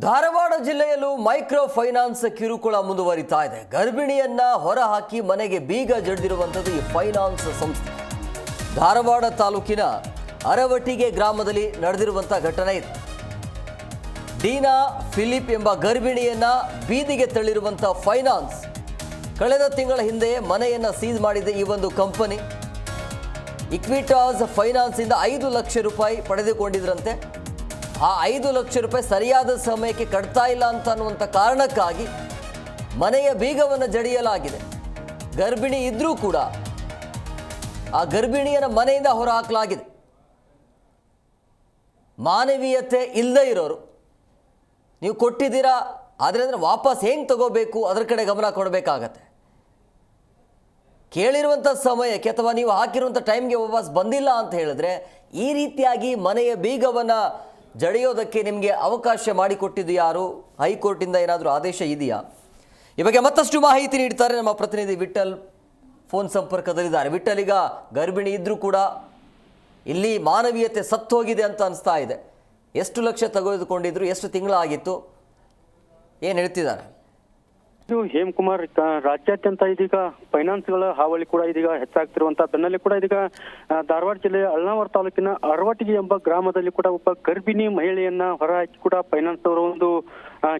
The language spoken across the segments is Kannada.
ಧಾರವಾಡ ಜಿಲ್ಲೆಯಲ್ಲೂ ಮೈಕ್ರೋ ಫೈನಾನ್ಸ್ ಕಿರುಕುಳ ಮುಂದುವರಿತಾ ಇದೆ. ಗರ್ಭಿಣಿಯನ್ನ ಹೊರಹಾಕಿ ಮನೆಗೆ ಬೀಗ ಜಡಿದಿರುವಂಥದ್ದು ಈ ಫೈನಾನ್ಸ್ ಸಂಸ್ಥೆ. ಧಾರವಾಡ ತಾಲೂಕಿನ ಅರವಟಿಗೆ ಗ್ರಾಮದಲ್ಲಿ ನಡೆದಿರುವಂಥ ಘಟನೆ ಇದೆ. ಡೀನಾ ಫಿಲಿಪ್ ಎಂಬ ಗರ್ಭಿಣಿಯನ್ನ ಬೀದಿಗೆ ತಳ್ಳಿರುವಂಥ ಫೈನಾನ್ಸ್ ಕಳೆದ ತಿಂಗಳ ಹಿಂದೆ ಮನೆಯನ್ನು ಸೀಸ್ ಮಾಡಿದೆ ಈ ಒಂದು ಕಂಪನಿ. ಇಕ್ವಿಟಾಸ್ ಫೈನಾನ್ಸ್ ಇಂದ 5 ಲಕ್ಷ ರೂಪಾಯಿ ಪಡೆದುಕೊಂಡಿದ್ರಂತೆ. ಆ 5 ಲಕ್ಷ ರೂಪಾಯಿ ಸರಿಯಾದ ಸಮಯಕ್ಕೆ ಕಟ್ತಾ ಇಲ್ಲ ಅಂತ ಅನ್ನುವಂಥ ಕಾರಣಕ್ಕಾಗಿ ಮನೆಯ ಬೀಗವನ್ನು ಜಡಿಯಲಾಗಿದೆ. ಗರ್ಭಿಣಿ ಇದ್ರೂ ಕೂಡ ಆ ಗರ್ಭಿಣಿಯನ್ನ ಮನೆಯಿಂದ ಹೊರ ಹಾಕಲಾಗಿದೆ. ಮಾನವೀಯತೆ ಇಲ್ಲದೆ ಇರೋರು, ನೀವು ಕೊಟ್ಟಿದ್ದೀರಾ ಆದರೆ ಅಂದರೆ ವಾಪಸ್ ಹೆಂಗೆ ತಗೋಬೇಕು ಅದರ ಕಡೆ ಗಮನ ಕೊಡಬೇಕಾಗತ್ತೆ. ಕೇಳಿರುವಂಥ ಸಮಯಕ್ಕೆ ಅಥವಾ ನೀವು ಹಾಕಿರುವಂಥ ಟೈಮ್ಗೆ ವಾಪಸ್ ಬಂದಿಲ್ಲ ಅಂತ ಹೇಳಿದ್ರೆ ಈ ರೀತಿಯಾಗಿ ಮನೆಯ ಬೀಗವನ್ನು ಜಡಿಯೋದಕ್ಕೆ ನಿಮಗೆ ಅವಕಾಶ ಮಾಡಿಕೊಟ್ಟಿದ್ದು ಯಾರು? ಹೈಕೋರ್ಟಿಂದ ಏನಾದರೂ ಆದೇಶ ಇದೆಯಾ? ಈ ಬಗ್ಗೆ ಮತ್ತಷ್ಟು ಮಾಹಿತಿ ನೀಡ್ತಾರೆ ನಮ್ಮ ಪ್ರತಿನಿಧಿ ವಿಠಲ್. ಫೋನ್ ಸಂಪರ್ಕದಲ್ಲಿದ್ದಾರೆ. ವಿಠಲ್, ಈಗ ಗರ್ಭಿಣಿ ಇದ್ದರೂ ಕೂಡ ಇಲ್ಲಿ ಮಾನವೀಯತೆ ಸತ್ತೋಗಿದೆ ಅಂತ ಅನಿಸ್ತಾ ಇದೆ. ಎಷ್ಟು ಲಕ್ಷ ತೆಗೆದುಕೊಂಡಿದ್ರು? ಎಷ್ಟು ತಿಂಗಳಾಗಿತ್ತು? ಏನು ಹೇಳ್ತಿದ್ದಾರೆ? ಹೇಮಕುಮಾರ್, ರಾಜ್ಯಾದ್ಯಂತ ಇದೀಗ ಫೈನಾನ್ಸ್ಗಳ ಹಾವಳಿ ಕೂಡ ಇದೀಗ ಹೆಚ್ಚಾಗ್ತಿರುವಂತಹ ಬೆನ್ನಲ್ಲೇ ಕೂಡ ಇದೀಗ ಧಾರವಾಡ ಜಿಲ್ಲೆಯ ಅಳ್ನಾವರ ತಾಲೂಕಿನ ಅರವಟಿಗೆ ಎಂಬ ಗ್ರಾಮದಲ್ಲಿ ಕೂಡ ಒಬ್ಬ ಗರ್ಭಿಣಿ ಮಹಿಳೆಯನ್ನ ಹೊರಹಾಕಿ ಕೂಡ ಫೈನಾನ್ಸ್ ಅವರು ಒಂದು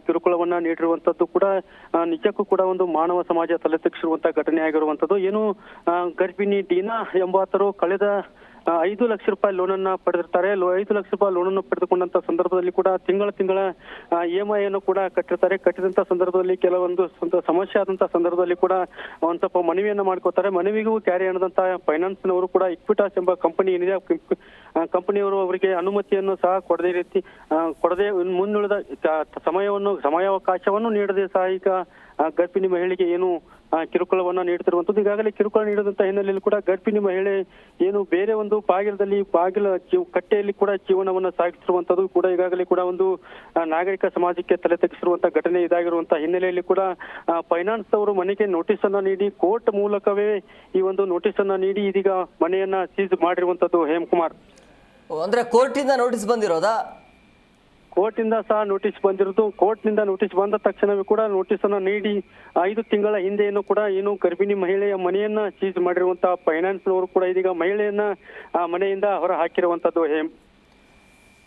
ಕಿರುಕುಳವನ್ನ ನೀಡಿರುವಂತದ್ದು ಕೂಡ ನಿಜಕ್ಕೂ ಕೂಡ ಒಂದು ಮಾನವ ಸಮಾಜ ತಲೆತಗ್ಗಿಸಿರುವಂತಹ ಘಟನೆ ಆಗಿರುವಂತದ್ದು. ಏನು ಗರ್ಭಿಣಿ ಡೀನಾ ಎಂಬಾತರು ಕಳೆದ 5 ಲಕ್ಷ ರೂಪಾಯಿ ಲೋನನ್ನ ಪಡೆದಿರ್ತಾರೆ. 5 ಲಕ್ಷ ರೂಪಾಯಿ ಲೋನನ್ನು ಪಡೆದುಕೊಂಡಂತ ಸಂದರ್ಭದಲ್ಲಿ ಕೂಡ ತಿಂಗಳ EMI ಅನ್ನು ಕೂಡ ಕಟ್ಟಿರ್ತಾರೆ. ಕಟ್ಟಿದಂತ ಸಂದರ್ಭದಲ್ಲಿ ಕೆಲವೊಂದು ಸಮಸ್ಯೆ ಆದಂತ ಸಂದರ್ಭದಲ್ಲಿ ಕೂಡ ಒಂದ್ ಸ್ವಲ್ಪ ಮನವಿಯನ್ನ ಮಾಡ್ಕೋತಾರೆ. ಮನವಿಗೂ ಕ್ಯಾರಿ ಆದಂತ ಫೈನಾನ್ಸ್ನವರು ಕೂಡ ಇಕ್ವಿಟಾಸ್ ಎಂಬ ಕಂಪನಿ ಏನಿದೆ ಕಂಪನಿಯವರು ಅವರಿಗೆ ಅನುಮತಿಯನ್ನು ಸಹ ಕೊಡದೆ ಮುಂದುಳಿದ ಸಮಯಾವಕಾಶವನ್ನು ನೀಡದೆ ಸಹ ಈಗ ಗರ್ಭಿಣಿ ಮಹಿಳೆಗೆ ಏನು ಕಿರುಕುಳವನ್ನ ನೀಡುತ್ತಿರುವಂತದ್ದು. ಈಗಾಗಲೇ ಕಿರುಕುಳ ನೀಡಿದಂತ ಹಿನ್ನೆಲೆಯಲ್ಲಿ ಕೂಡ ಗರ್ಭಿಣಿ ಮಹಿಳೆ ಏನು ಬೇರೆ ಒಂದು ಬಾಗಿಲ ಕಟ್ಟೆಯಲ್ಲಿ ಕೂಡ ಜೀವನವನ್ನ ಸಾಗಿಸಿರುವಂತದ್ದು ಕೂಡ ಈಗಾಗಲೇ ಕೂಡ ಒಂದು ನಾಗರಿಕ ಸಮಾಜಕ್ಕೆ ತಲೆ ತಗ್ಗಿಸಿರುವಂತಹ ಘಟನೆ ಇದಾಗಿರುವಂತಹ ಹಿನ್ನೆಲೆಯಲ್ಲಿ ಕೂಡ ಫೈನಾನ್ಸ್ ಅವರು ಮನೆಗೆ ನೋಟಿಸ್ ಅನ್ನ ನೀಡಿ ಕೋರ್ಟ್ ಮೂಲಕವೇ ಈ ಒಂದು ನೋಟಿಸ್ ಅನ್ನ ನೀಡಿ ಇದೀಗ ಮನೆಯನ್ನ ಸೀಸ್ ಮಾಡಿರುವಂತದ್ದು. ಹೇಮಕುಮಾರ್, ಅಂದ್ರೆ ಕೋರ್ಟಿಂದ ನೋಟಿಸ್ ಬಂದಿರೋದಾ? ಕೋರ್ಟಿಂದ ಸಹ ನೋಟಿಸ್ ಬಂದಿರೋದು. ಕೋರ್ಟ್ನಿಂದ ನೋಟಿಸ್ ಬಂದ ತಕ್ಷಣವೇ ಕೂಡ ನೋಟಿಸ್ ಅನ್ನ ನೀಡಿ 5 ತಿಂಗಳ ಹಿಂದೆಯನ್ನು ಕೂಡ ಏನು ಗರ್ಭಿಣಿ ಮಹಿಳೆಯ ಮನೆಯನ್ನ ಸೀಸ್ ಮಾಡಿರುವಂತಹ ಫೈನಾನ್ಸ್ನವರು ಕೂಡ ಇದೀಗ ಮಹಿಳೆಯನ್ನ ಮನೆಯಿಂದ ಹೊರ ಹಾಕಿರುವಂತದ್ದು.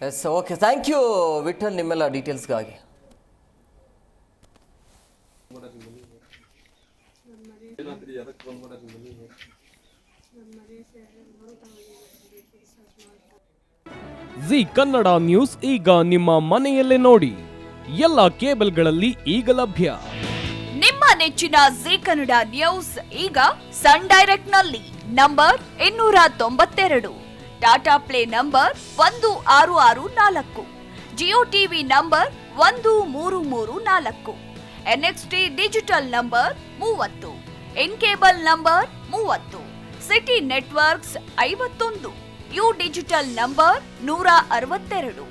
Yes, okay, thank you Vittal ನಿಮ್ಮೆಲ್ಲ ಡೀಟೇಲ್ಸ್ಗಾಗಿ. ಜಿ ಕನ್ನಡ ನ್ಯೂಸ್ ಈಗ ನಿಮ್ಮ ಮನೆಯಲ್ಲೇ ನೋಡಿ. ಎಲ್ಲ ಕೇಬಲ್ಗಳಲ್ಲಿ ಈಗ ಲಭ್ಯ. ನಿಮ್ಮ ನೆಚ್ಚಿನ ಜಿ ಕನ್ನಡ ನ್ಯೂಸ್ ಈಗ ಸನ್ ಡೈರೆಕ್ಟ್ ನಲ್ಲಿ number 292, Tata play number 1664, Jio TV number 1334, NXT digital number 30, in cable number 30, city networks 51, U digital number 162,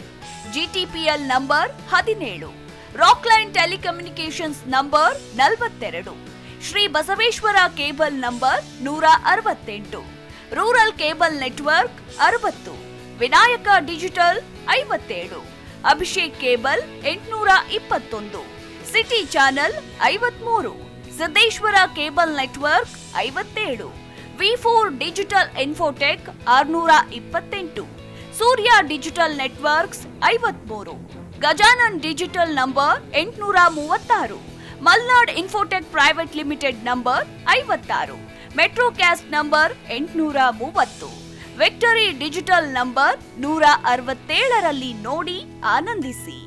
GTPL number 17, Rockline telecommunications number 42, Shri Basaveshwara cable number 168, rural cable network 60, Vinayaka digital 57, Abhishek cable 821, city channel 53, Siddeshwara cable network 57, V4 digital Infotech 628, Surya digital networks 53, Gajanan digital number 836, Malnad Infotech private limited number 56, Metrocast number 830, Victory digital number 167ರಲ್ಲಿ ನೋಡಿ ಆನಂದಿಸಿ.